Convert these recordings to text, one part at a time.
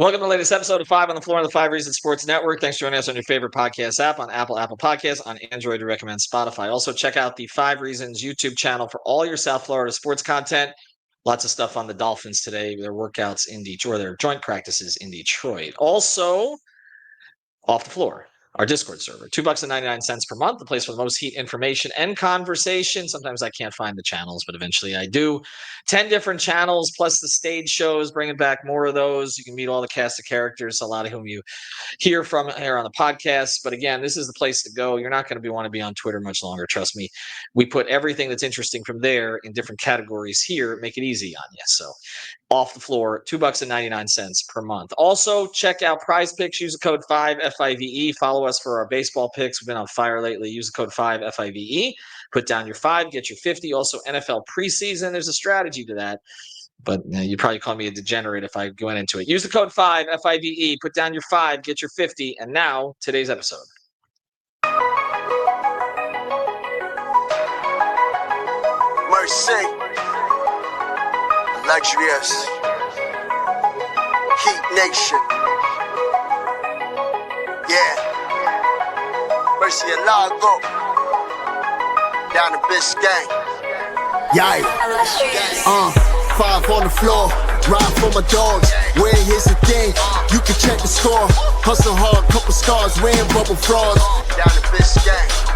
Welcome to the latest episode of 5 on the Floor on the 5 Reasons Sports Network. Thanks for joining us on your favorite podcast app, on Apple Podcasts, on Android, to recommend Spotify. Also, check out the 5 Reasons YouTube channel for all your South Florida sports content. Lots of stuff on the Dolphins today, their workouts in Detroit, their joint practices in Detroit. Also, Off the Floor, our Discord server, $2.99 per month, the place for the most heat, information, and conversation. Sometimes I can't find the channels, but eventually I do. 10 different channels, plus the stage shows, bringing back more of those. You can meet all the cast of characters, a lot of whom you hear from here on the podcast. But again, this is the place to go. You're not going to want to be on Twitter much longer. Trust me. We put everything that's interesting from there in different categories here, make it easy on you. So Off the Floor, $2.99 per month. Also, check out Prize Picks. Use the code 5 FIVE. Follow us for our baseball picks. We've been on fire lately. Use the code 5 FIVE. Put down your 5, get your 50. Also, NFL preseason. There's a strategy to that. But you'd probably call me a degenerate if I went into it. Use the code 5 FIVE. Put down your 5, get your 50. And now, today's episode. Mercy. Luxurious Heat Nation. Yeah. Mercy and Lago. Down to Biscayne. Yikes. 5 on the floor. Ride for my dogs. Where here's the thing. You can check the score. Hustle hard, couple scars, wearing bubble frogs. Down to Biscayne.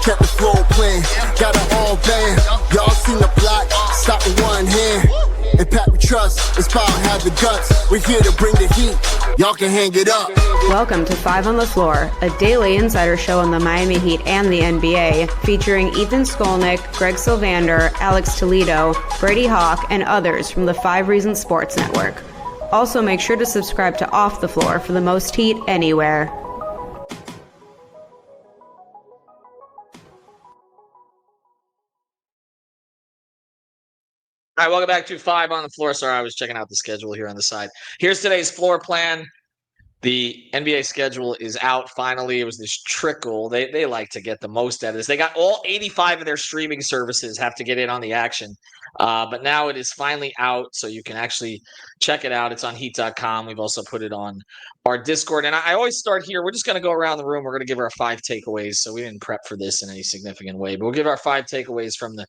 Kept the flow playing, got it all band. Y'all seen the block, stop with one hand. And Pat we trust, it's power, have the guts. We're here to bring the heat, y'all can hang it up. Welcome to 5 on the Floor, a daily insider show on the Miami Heat and the NBA, featuring Ethan Skolnick, Greg Sylvander, Alex Toledo, Brady Hawk, and others from the 5 Reasons Sports Network. Also, make sure to subscribe to Off the Floor for the most heat anywhere. All right, welcome back to 5 on the Floor. Sorry, I was checking out the schedule here on the side. Here's today's floor plan. The NBA schedule is out finally. It was this trickle. They like to get the most out of this. They got all 85 of their streaming services have to get in on the action. But now it is finally out, so you can actually check it out. It's on heat.com. We've also put it on our Discord. And I always start here. We're just going to go around the room. We're going to give our 5 takeaways. So we didn't prep for this in any significant way. But we'll give our 5 takeaways from the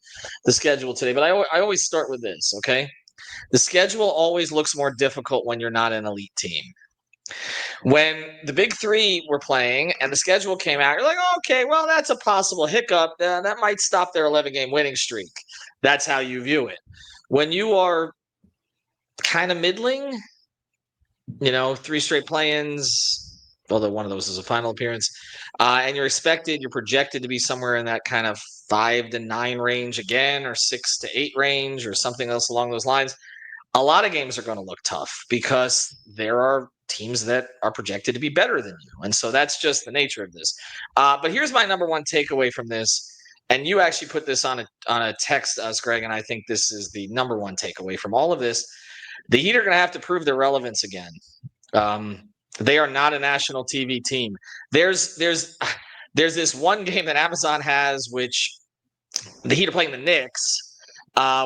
schedule today. But I always start with this, okay? The schedule always looks more difficult when you're not an elite team. When the big three were playing and the schedule came out, you're like, oh, okay, well, that's a possible hiccup. That might stop their 11-game winning streak. That's how you view it. When you are kind of middling, 3 straight play-ins, although one of those is a final appearance, and you're projected to be somewhere in that kind of 5 to 9 range again, or 6 to 8 range, or something else along those lines, a lot of games are going to look tough because there are teams that are projected to be better than you. And so that's just the nature of this. But here's my number one takeaway from this. And you actually put this on a text to us, Greg, and I think this is the number one takeaway from all of this. The Heat are going to have to prove their relevance again. They are not a national TV team. There's this one game that Amazon has, which the Heat are playing the Knicks,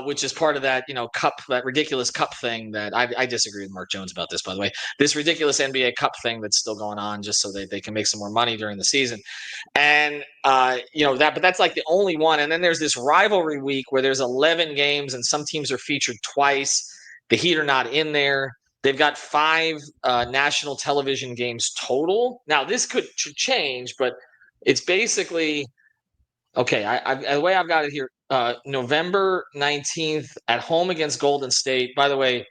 which is part of that, cup, that ridiculous cup thing that I disagree with Mark Jones about this, by the way, this ridiculous NBA cup thing that's still going on just so they can make some more money during the season. And, but that's like the only one. And then there's this rivalry week where there's 11 games and some teams are featured twice. The Heat are not in there. They've got 5 national television games total. Now, this could change, but it's basically, okay, the way I've got it here, November 19th at home against Golden State. By the way,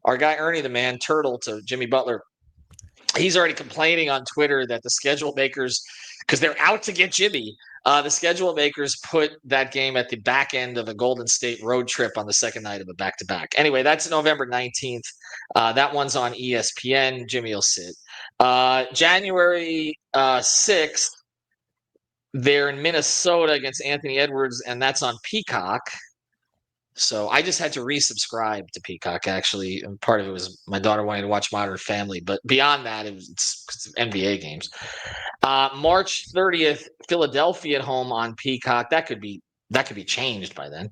our guy Ernie the Man Turtle to Jimmy Butler, he's already complaining on Twitter that the schedule makers, because they're out to get Jimmy, the schedule makers put that game at the back end of a Golden State road trip on the second night of a back-to-back. Anyway, that's November 19th. That one's on ESPN. Jimmy will sit. January 6th, they're in Minnesota against Anthony Edwards, and that's on Peacock. So I just had to resubscribe to Peacock, actually. And part of it was my daughter wanting to watch Modern Family. But beyond that, it's NBA games. March 30th, Philadelphia at home on Peacock. That could be that could be changed by then.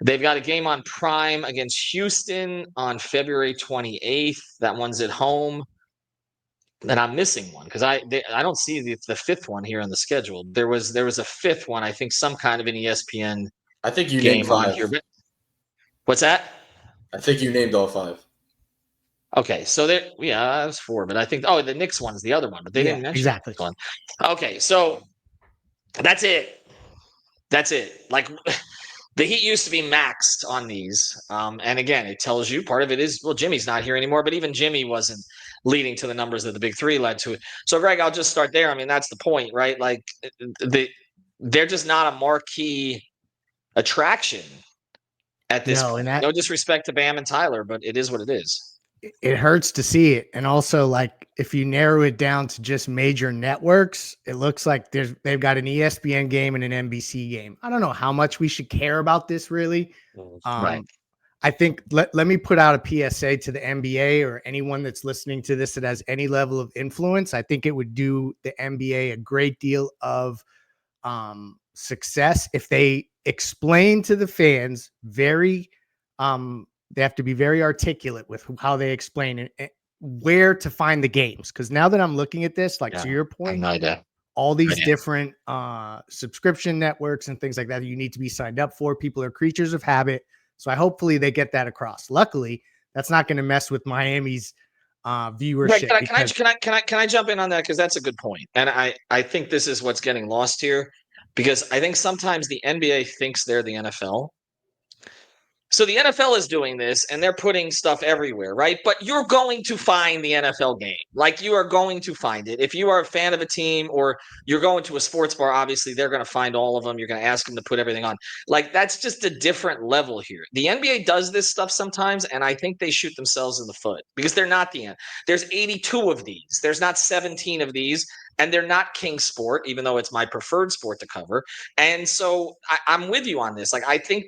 They've got a game on Prime against Houston on February 28th. That one's at home. And I'm missing one because I don't see the fifth one here on the schedule. There was a fifth one, I think, some kind of an ESPN I think you named game on 5. here. But what's that? I think you named all 5. Okay, so there, that was 4, but I think the Knicks one is the other one, but they didn't mention exactly. this one. Okay, so that's it. That's it. Like the Heat used to be maxed on these, and again, it tells you part of it is Jimmy's not here anymore, but even Jimmy wasn't leading to the numbers that the big three led to. So, Greg, I'll just start there. I mean, that's the point, right? Like they're just not a marquee attraction at this point. No disrespect to Bam and Tyler, but it is what it is. It hurts to see it. And also, like, if you narrow it down to just major networks, it looks like they've got an ESPN game and an NBC game. I don't know how much we should care about this, really. Right. I think let me put out a PSA to the NBA or anyone that's listening to this that has any level of influence. I think it would do the NBA a great deal of success if they explain to the fans they have to be very articulate with how they explain it, where to find the games. Because now that I'm looking at this, to your point, all these different subscription networks and things like that you need to be signed up for. People are creatures of habit. So hopefully they get that across. Luckily, that's not going to mess with Miami's viewership. Can I jump in on that? Because that's a good point. And I think this is what's getting lost here, because I think sometimes the NBA thinks they're the NFL. So the NFL is doing this and they're putting stuff everywhere, right? But you're going to find the NFL game. Like, you are going to find it. If you are a fan of a team or you're going to a sports bar, obviously they're going to find all of them. You're going to ask them to put everything on. Like, that's just a different level here. The NBA does this stuff sometimes, and I think they shoot themselves in the foot because they're not the end. There's 82 of these. There's not 17 of these. And they're not king sport, even though it's my preferred sport to cover. And so I'm with you on this. Like, I think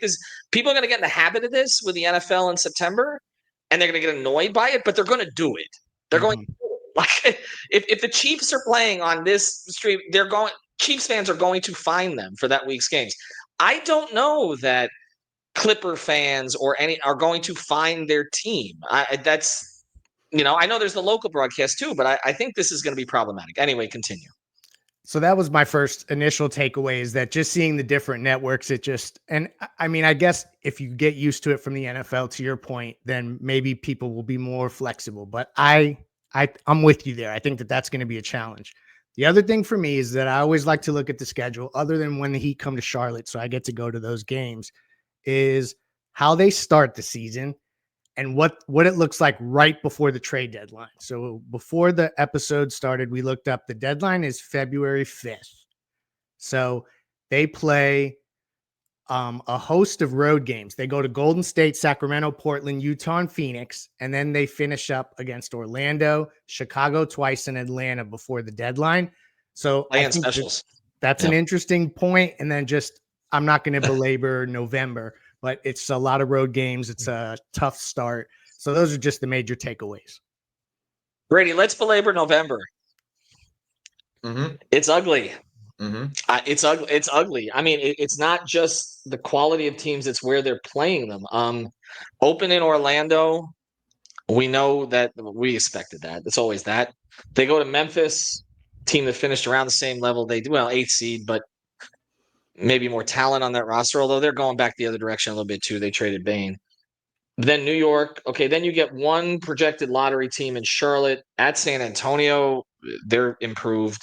people are going to get in the habit of this with the NFL in September, and they're going to get annoyed by it, but they're going to do it. They're going to do it. Like, if the Chiefs are playing on this stream, Chiefs fans are going to find them for that week's games. I don't know that Clipper fans or any are going to find their team. I know there's the local broadcast too, but I think this is going to be problematic. Anyway, continue. So that was my first initial takeaway, is that just seeing the different networks, and I mean, I guess if you get used to it from the NFL, to your point, then maybe people will be more flexible. But I'm with you there. I think that that's going to be a challenge. The other thing for me is that I always like to look at the schedule, other than when the Heat come to Charlotte, so I get to go to those games, is how they start the season and what it looks like right before the trade deadline. So before the episode started, we looked up, the deadline is February 5th. So they play a host of road games. They go to Golden State, Sacramento, Portland, Utah, and Phoenix, and then they finish up against Orlando, Chicago twice, and Atlanta before the deadline. So I think that's an interesting point. And then I'm not going to belabor November, but it's a lot of road games. It's a tough start. So those are just the major takeaways. Brady, let's belabor November. Mm-hmm. It's ugly. Mm-hmm. It's ugly. It's ugly. I mean, it's not just the quality of teams; it's where they're playing them. Open in Orlando, we know that we expected that. It's always that. They go to Memphis, team that finished around the same level. They do 8th seed, but maybe more talent on that roster. Although they're going back the other direction a little bit too. They traded Bane. Then New York. Okay, then you get one projected lottery team in Charlotte. At San Antonio, they're improved.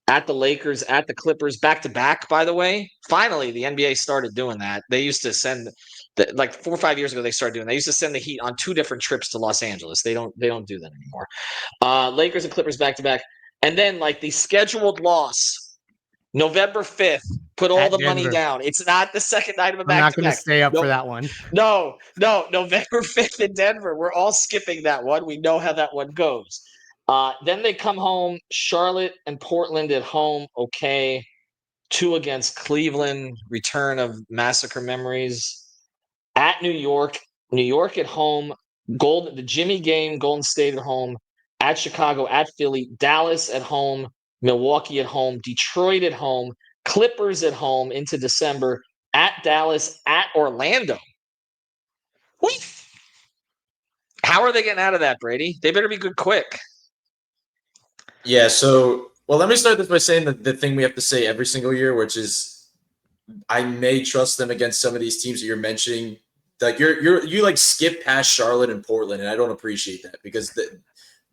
At the Lakers, at the Clippers, back to back, by the way. Finally, the NBA started doing that. They used to send, like 4 or 5 years ago, they started doing that. They used to send the Heat on 2 different trips to Los Angeles. They don't do that anymore. Lakers and Clippers back to back. And then, like, the scheduled loss, November 5th, put all the money down. It's not the second night of a back-to-back. I'm not going to stay up for that one. No, November 5th in Denver. We're all skipping that one. We know how that one goes. Then they come home, Charlotte and Portland at home. Okay. 2 against Cleveland, return of massacre memories. At New York at home, the Jimmy game, Golden State at home. At Chicago, at Philly, Dallas at home, Milwaukee at home, Detroit at home, Clippers at home into December, at Dallas, at Orlando. What? How are they getting out of that, Brady? They better be good quick. Yeah, so well, let me start this by saying the thing we have to say every single year, which is I may trust them against some of these teams that you're mentioning. Like you like skip past Charlotte and Portland, and I don't appreciate that because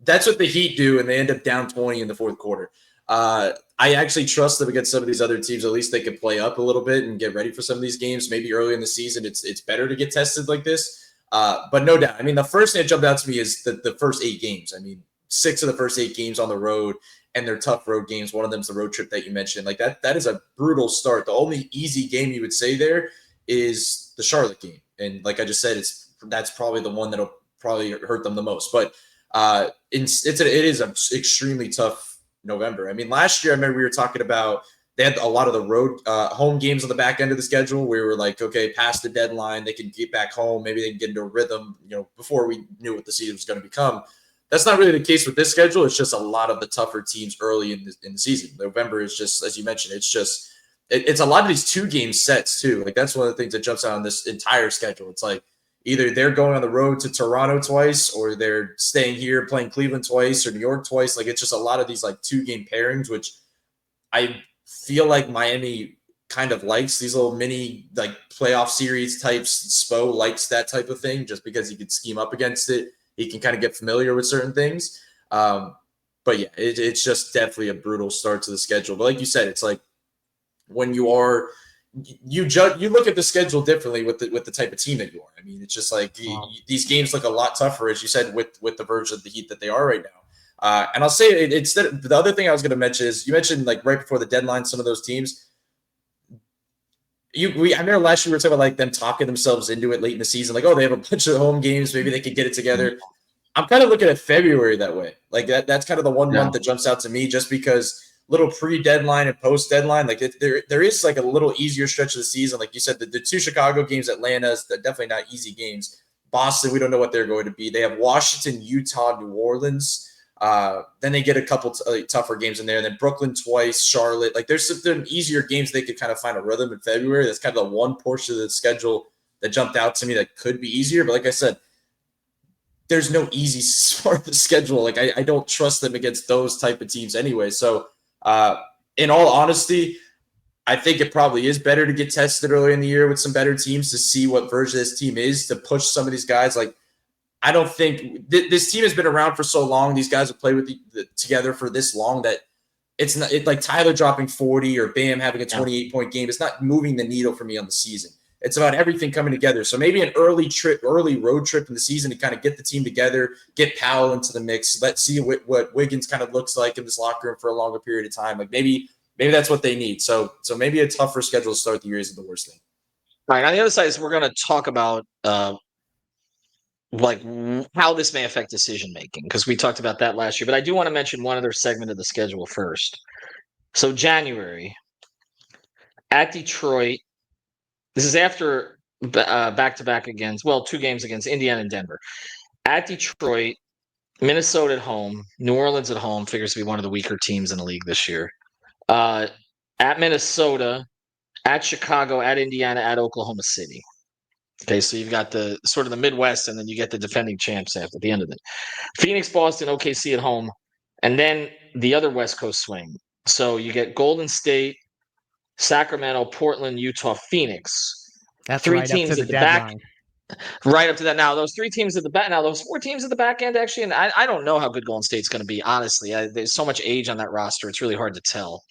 that's what the Heat do, and they end up down 20 in the fourth quarter. I actually trust them against some of these other teams. At least they can play up a little bit and get ready for some of these games. Maybe early in the season, it's better to get tested like this. But no doubt, I mean, the first thing that jumped out to me is the first 8 games. I mean, 6 of the first 8 games on the road, and they're tough road games. One of them's the road trip that you mentioned. Like that is a brutal start. The only easy game you would say there is the Charlotte game, and like I just said, that's probably the one that'll probably hurt them the most. But it is an extremely tough November. I mean, last year I remember we were talking about they had a lot of the road home games on the back end of the schedule. We were like, okay, past the deadline, they can get back home. Maybe they can get into a rhythm, before we knew what the season was going to become. That's not really the case with this schedule. It's just a lot of the tougher teams early in the season. November is just, as you mentioned, it's a lot of these 2-game sets too. Like that's one of the things that jumps out on this entire schedule. It's like either they're going on the road to Toronto twice, or they're staying here playing Cleveland twice or New York twice. Like it's just a lot of these like 2-game pairings, which I feel like Miami kind of likes these little mini like playoff series types. Spo likes that type of thing just because he could scheme up against it. He can kind of get familiar with certain things. But yeah, it's just definitely a brutal start to the schedule. But like you said, it's like when you look at the schedule differently with the type of team that you are. I mean, it's just like these games look a lot tougher, as you said, with the version of the Heat that they are right now. And I'll say the other thing I was going to mention is you mentioned like right before the deadline, some of those teams. I remember last year we were talking about like them talking themselves into it late in the season, like, oh, they have a bunch of home games, maybe they could get it together. I'm kind of looking at February that way. Like that's kind of the one month that jumps out to me, just because little pre-deadline and post-deadline, like there is like a little easier stretch of the season. Like you said, the 2 Chicago games, Atlanta's, they're definitely not easy games. Boston, we don't know what they're going to be. They have Washington, Utah, New Orleans. Then they get a couple tougher games in there. And then Brooklyn twice, Charlotte. Like there's some easier games they could kind of find a rhythm in February. That's kind of the one portion of the schedule that jumped out to me that could be easier. But like I said, there's no easy part of the schedule. Like I don't trust them against those type of teams anyway. So in all honesty, I think it probably is better to get tested early in the year with some better teams to see what version of this team is, to push some of these guys. Like I don't think this team has been around for so long. These guys have played with together for this long that it's not like Tyler dropping 40 or Bam having a 28-point game. It's not moving the needle for me on the season. It's about everything coming together. So maybe an early road trip in the season to kind of get the team together, get Powell into the mix. Let's see what Wiggins kind of looks like in this locker room for a longer period of time. Like maybe that's what they need. So maybe a tougher schedule to start the year isn't the worst thing. All right. On the other side is we're going to talk about like how this may affect decision making, because we talked about that last year. But I do want to mention one other segment of the schedule first. So January at Detroit. This is after back-to-back against, 2 games against Indiana and Denver. At Detroit, Minnesota at home, New Orleans at home, figures to be one of the weaker teams in the league this year. At Minnesota, at Chicago, at Indiana, at Oklahoma City. Okay, so you've got the sort of the Midwest, and then you get the defending champs at the end of it. Phoenix, Boston, OKC at home, and then the other West Coast swing. So you get Golden State, Sacramento, Portland, Utah, Phoenix. That's 3 right teams up to at the the back. deadline. Right up to that. Now, those 3 teams at the back. Now, those 4 teams at the back end, actually, and I don't know how good Golden State's going to be, honestly. There's so much age on that roster. It's really hard to tell.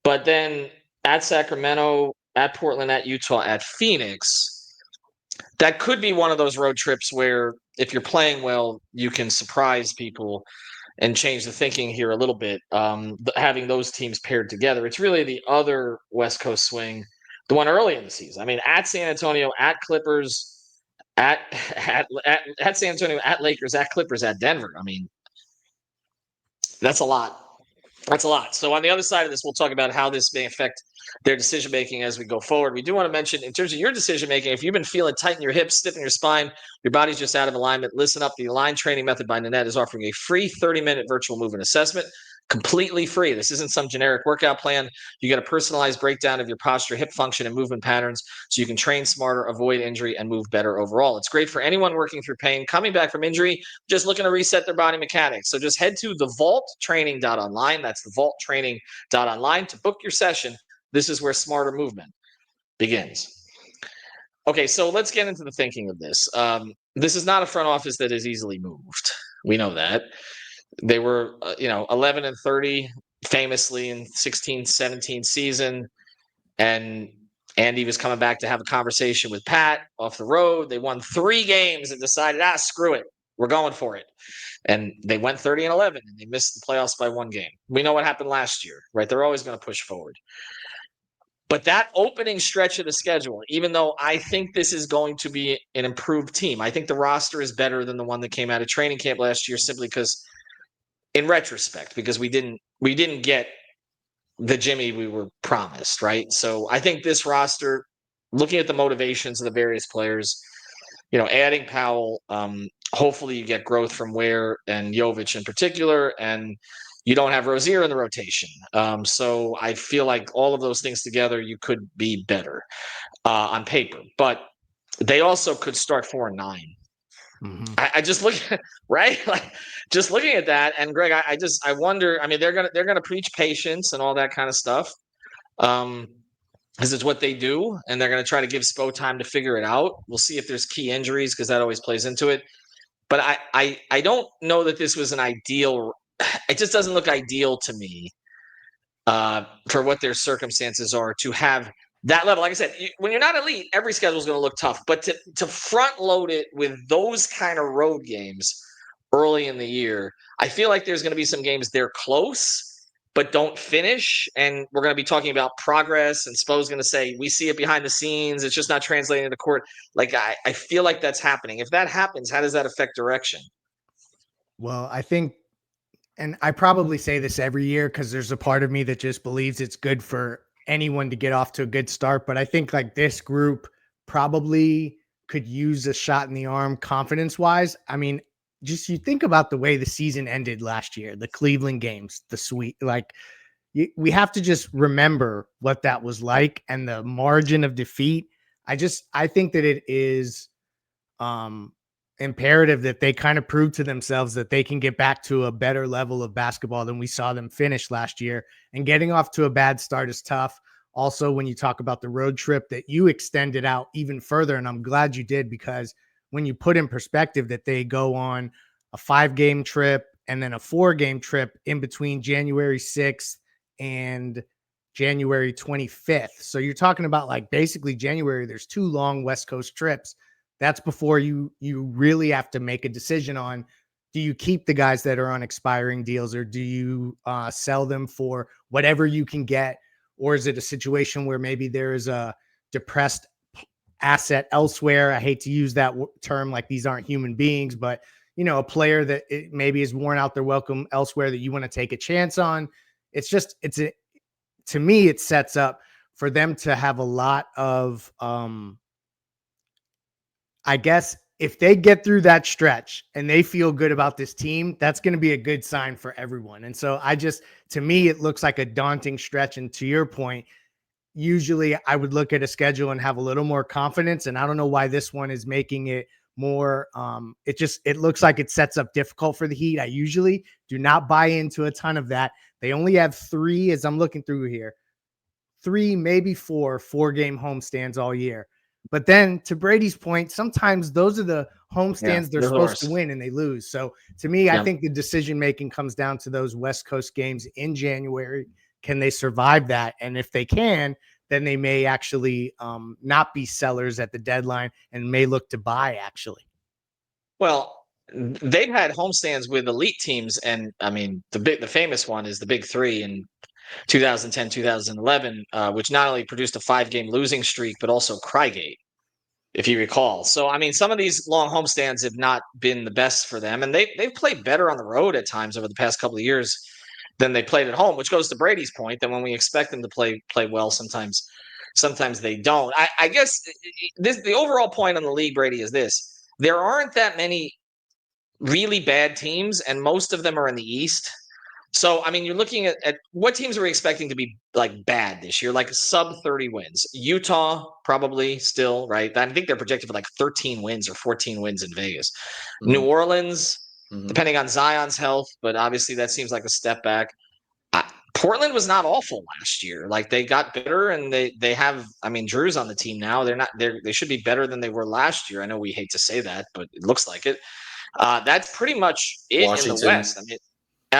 But then at Sacramento, at Portland, at Utah, at Phoenix, that could be one of those road trips where if you're playing well, you can surprise people and change the thinking here a little bit. Having those teams paired together, it's really the other West Coast swing, the one early in the season. I mean, at San Antonio, at Clippers, at San Antonio, at Lakers, at Clippers, at Denver. I mean, that's a lot. That's a lot. So on the other side of this, we'll talk about how this may affect their decision making as we go forward. We do want to mention, in terms of your decision making, if you've been feeling tight in your hips, stiff in your spine, your body's just out of alignment, listen up. The Align Training Method by Nanette is offering a free 30-minute virtual movement assessment. completely free. This isn't some generic workout plan. You get a personalized breakdown of your posture, hip function, and movement patterns so you can train smarter, avoid injury, and move better overall. It's great for anyone working through pain, coming back from injury, just looking to reset their body mechanics. So just head to thevaulttraining.online. That's thevaulttraining.online to book your session. This is where smarter movement begins. Okay, so let's get into the thinking of this. This is not a front office that is easily moved. We know that. They were, 11-30 famously in 16-17 season. And Andy was coming back to have a conversation with Pat off the road. They won 3 games and decided, screw it. We're going for it. And they went 30-11 and they missed the playoffs by 1 game. We know what happened last year, right? They're always going to push forward. But that opening stretch of the schedule, even though I think this is going to be an improved team, I think the roster is better than the one that came out of training camp last year simply because, in retrospect, because we didn't get the Jimmy we were promised, right? So I think this roster, looking at the motivations of the various players, adding Powell, hopefully you get growth from Ware and Jovic in particular, and you don't have Rozier in the rotation. So I feel like all of those things together, you could be better on paper. But they also could start 4-9. Mm-hmm. I just look at, right, like just looking at that, and Greg, I wonder. I mean, they're gonna preach patience and all that kind of stuff, because it's what they do, and they're gonna try to give Spo time to figure it out. We'll see if there's key injuries because that always plays into it. But I don't know that this was an ideal. It just doesn't look ideal to me for what their circumstances are to have that level. Like I said, when you're not elite, every schedule is going to look tough. But to front load it with those kind of road games early in the year, I feel like there's going to be some games they're close but don't finish. And we're going to be talking about progress. And Spo's going to say, we see it behind the scenes. It's just not translating to court. Like, I feel like that's happening. If that happens, how does that affect direction? Well, I think, and I probably say this every year because there's a part of me that just believes it's good for anyone to get off to a good start. But I think like this group probably could use a shot in the arm confidence wise. I mean, just you think about the way the season ended last year, the Cleveland games, the sweet, like we have to just remember what that was like and the margin of defeat. I think that it is imperative that they kind of prove to themselves that they can get back to a better level of basketball than we saw them finish last year. And getting off to a bad start is tough. Also, when you talk about the road trip that you extended out even further, and I'm glad you did, because when you put in perspective that they go on a 5-game trip and then a 4-game trip in between January 6th and January 25th. So you're talking about like basically January, there's 2 long West Coast trips. That's before you really have to make a decision on, do you keep the guys that are on expiring deals, or do you sell them for whatever you can get? Or is it a situation where maybe there is a depressed asset elsewhere? I hate to use that term, like these aren't human beings, but a player that maybe is worn out their welcome elsewhere that you want to take a chance on. To me, it sets up for them to have a lot of, I guess if they get through that stretch and they feel good about this team, that's going to be a good sign for everyone. And so to me, it looks like a daunting stretch. And to your point, usually I would look at a schedule and have a little more confidence. And I don't know why this one is making it more. It looks like it sets up difficult for the Heat. I usually do not buy into a ton of that. They only have 3, as I'm looking through here, 3, maybe 4-game homestands all year. But then to Brady's point, sometimes those are the homestands they're supposed to win and they lose. So to me, I think the decision-making comes down to those West Coast games in January. Can they survive that? And if they can, then they may actually not be sellers at the deadline and may look to buy actually. Well, they've had homestands with elite teams. And I mean, the famous one is the Big 3 in 2010, 2011, which not only produced a 5-game losing streak, but also Crygate, if you recall. So, I mean, some of these long homestands have not been the best for them, and they've played better on the road at times over the past couple of years than they played at home, which goes to Brady's point that when we expect them to play well, sometimes they don't. I guess the overall point on the league, Brady, is this. There aren't that many really bad teams, and most of them are in the East. So, I mean, you're looking at what teams are we expecting to be like bad this year, like sub 30 wins. Utah, probably still, right? I think they're projected for like 13 wins or 14 wins in Vegas. New Orleans, depending on Zion's health, but obviously that seems like a step back. Portland was not awful last year. Like they got better, and they have. I mean, Drew's on the team now. They should be better than they were last year. I know we hate to say that, but it looks like it. That's pretty much it in the West. I mean,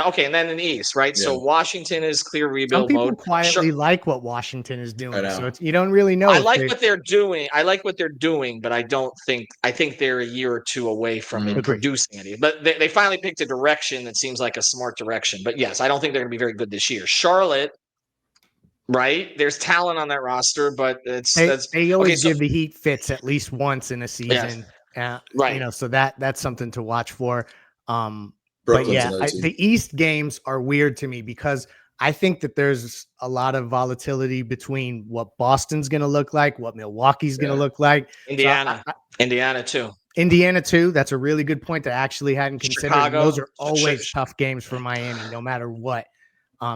okay, and then in the East, right? So Washington is clear Some rebuild people mode. quietly like what Washington is doing, know. so you don't really know. I like what they're doing. I like what they're doing, but I think they're a year or two away from it Agreed. producing any. But they finally picked a direction that seems like a smart direction. But yes, I don't think they're going to be very good this year. Charlotte, right? There's talent on that roster, but They always okay, give the Heat fits at least once in a season. right. So that's something to watch for. But Brooklyn's yeah, another team. the East games are weird to me because I think that there's a lot of volatility between what Boston's going to look like, what Milwaukee's going to look like. Indiana, So Indiana too. Indiana too. That's a really good point that I actually hadn't considered. Chicago. Those are always tough games for Miami, no matter what.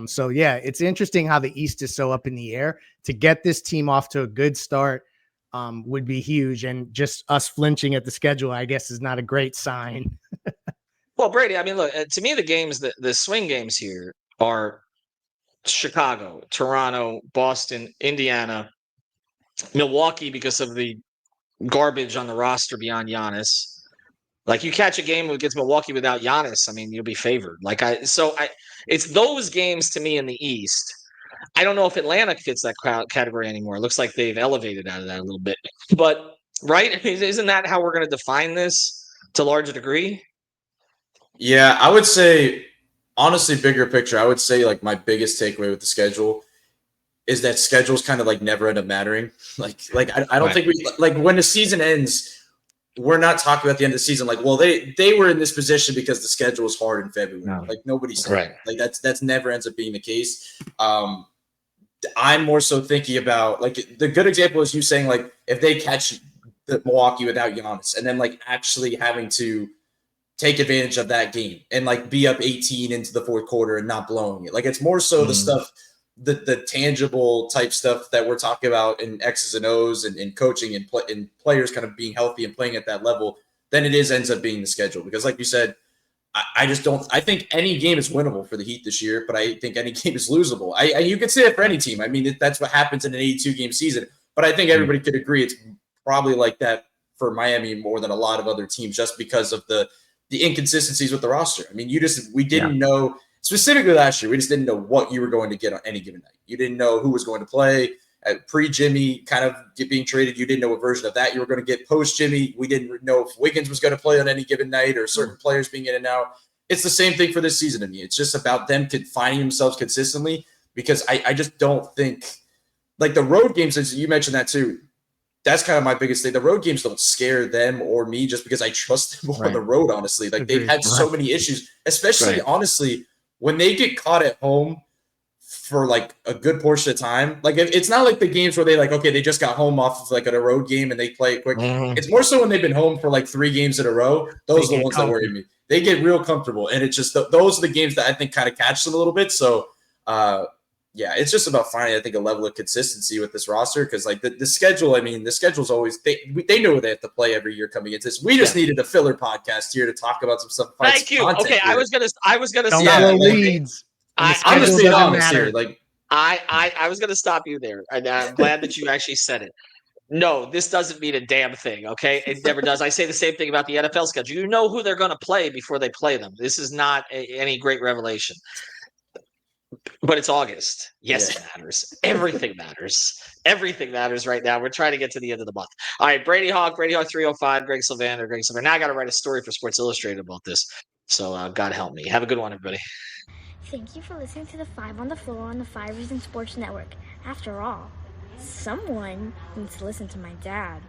So yeah, it's interesting how the East is so up in the air. To get this team off to a good start would be huge, and just us flinching at the schedule, I guess, is not a great sign. Well, Brady, I mean, look, to me, the games, the swing games here are Chicago, Toronto, Boston, Indiana, Milwaukee, because of the garbage on the roster beyond Giannis. Like you catch a game against Milwaukee without Giannis, I mean, you'll be favored. It's those games to me in the East. I don't know if Atlanta fits that category anymore. It looks like they've elevated out of that a little bit. But right, isn't that how we're going to define this to a large degree? Yeah, I would say, honestly, bigger picture, I would say like my biggest takeaway with the schedule is that schedules kind of like never end up mattering. I don't think we like when the season ends, we're not talking about the end of the season. Like, well, they were in this position because the schedule was hard in February. No. Like nobody's saying like that's never ends up being the case. I'm more so thinking about like the good example is you saying like if they catch the Milwaukee without Giannis and then like actually having to take advantage of that game and like be up 18 into the fourth quarter and not blowing it. Like it's more so the stuff, the tangible type stuff that we're talking about in X's and O's and coaching and players kind of being healthy and playing at that level than it ends up being the schedule. Because like you said, I think any game is winnable for the Heat this year, but I think any game is losable. You could say it for any team. I mean, that's what happens in an 82 game season, but I think everybody could agree it's probably like that for Miami more than a lot of other teams just because of the inconsistencies with the roster. I mean, we didn't know specifically last year. We just didn't know what you were going to get on any given night. You didn't know who was going to play pre-Jimmy kind of being traded. You didn't know what version of that you were going to get post-Jimmy. We didn't know if Wiggins was going to play on any given night or certain players being in and out. It's the same thing for this season to me. It's just about them finding themselves consistently because I just don't think like the road games, as you mentioned that too, that's kind of my biggest thing. The road games don't scare them or me just because I trust them on the road, honestly. Like they've had so many issues, especially honestly, when they get caught at home for like a good portion of time. Like it's not like the games where they just got home off of like a road game and they play it quick. It's more so when they've been home for like 3 games in a row. Those are the ones that worry me. They get real comfortable. And it's just those are the games that I think kind of catch them a little bit. So yeah, it's just about finding, I think, a level of consistency with this roster because, like, the schedule, I mean, the schedule's always – they know what they have to play every year coming into this. We just needed a filler podcast here to talk about some stuff. Thank you. Okay, here. I was gonna say leads. I'm just being honest here. Like, I was gonna stop you there. I'm glad that you actually said it. No, this doesn't mean a damn thing, okay? It never does. I say the same thing about the NFL schedule. You know who they're going to play before they play them. This is not any great revelation. But it's August. Yes, it matters. Everything matters. Everything matters right now. We're trying to get to the end of the month. All right, Brady Hawk 305, Greg Sylvander. Now I got to write a story for Sports Illustrated about this. So God help me. Have a good one, everybody. Thank you for listening to the 5 on the Floor on the 5 Reasons Sports Network. After all, someone needs to listen to my dad.